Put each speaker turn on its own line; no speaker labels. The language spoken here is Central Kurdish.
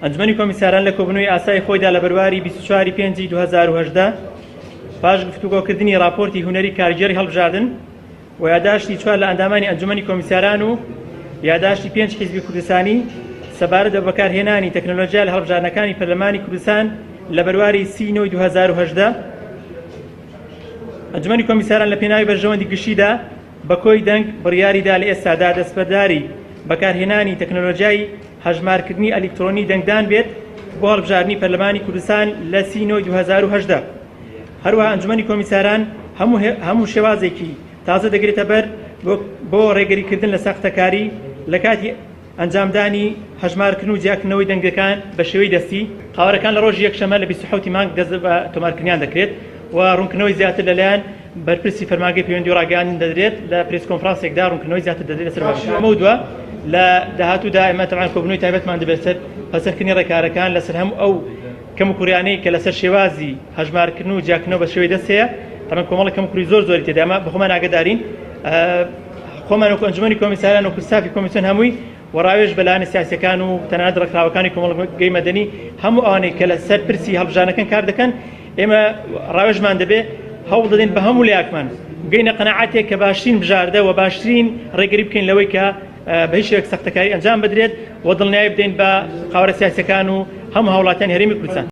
ئەنجومەنی کۆمیساران لە کۆبوونەوەی ئاسای خۆیدا لە بەرواری 24 پێنجی 2018 پاش گفتوگۆکردنی راپۆرتی هونەری کارگێڕی هەڵبژاردن و یادداشتی 4 لە ئەندامانی ئەنجومەنی کۆمیساران و یادداشتی 5 حیزبی کوردستانی سەبارەت بە بەکارهێنانی تەکنۆلۆژیا لە هەڵبژاردنەکانی پەرلەمانی کوردستان لە بەرواری 30 2018 ئەنجومەنی کۆمیساران لە پێناوی بەرژەوەندی گشتیدا بە کۆی دەنگ بڕیاریدا لە ئێستادا دەستبەرداری بەکارهێنانی تەکنۆلۆژیای هەژمارکردنی ئەلکترۆنی دەنگدان بێت بۆ هەڵبژاردننی پەرلەمانی کوردستان لە 30 2018 هەروەها ئەنجومەنی کۆمیساران هەموو شێوازێکی تازە دەگرێتە بەر بۆ ڕێگەریکردن لە ساختەکاری لە کاتی ئەنجامدانی هەژمارکردن و جیاکردنەوەی دەنگەکان بە شێوەی دەستی قاوەرەکان لە ڕۆژی یەکشەمە لە 27 مانگ دەست بە تۆمارکردنیان دەکرێت و ڕوونکردنەوەی زیاتر لەلایەن بەرپرسی فەرمانگەی پەیوەندی و ڕاگەیاندن دەدرێت لە پرێس کۆنفرانسێکدا ڕوونکردنەوەی زیاتر دەدرێت لەسەر باشەوە دووە لە داهاتوودا ئێمە تەبعاً کۆبوونەوەی تایبەتمان دەبێت سەر پەسەرکردنی ڕێکارەکان لەسەر هەموو ئەو کەم و کوڕیانەی کە لەسەر شێوازی هەژمارکردن و جیاکردنەوە بە شێوەی دەست هەیە تەمەن کۆمەڵی کەم و کوڕی زۆری تێدا ئەمە بەخۆمان ئاگادارین خۆمان وەکو ئەنجومەنی کۆمیساران و کورسافی کۆمیسیۆن هەمووی وەڕاوێژ بەلایەنە سیاسیەکان و تەنانەت ڕێکخراوەکانی کۆمەڵگەی مەدەنی هەموو ئەوانەی کە لەسەر پرسی هەڵبژاردنەکان کار دەکەن ئێمە ڕاوێژمان دەبێ هەوڵ دەدەین بە هەموو لایەکمان بگەینە قەناعەتێک کە باشترین بژاردە و باشترین ڕێگەری بکەین لەوەی کە بە هیچ شێوەیەک سەختەکاری ئەنجام بدرێت و دڵنیایی بدەین بە قاوەرە سیاسیەکان و هەموو هاوڵاتیانی هەرێمی کوردستان.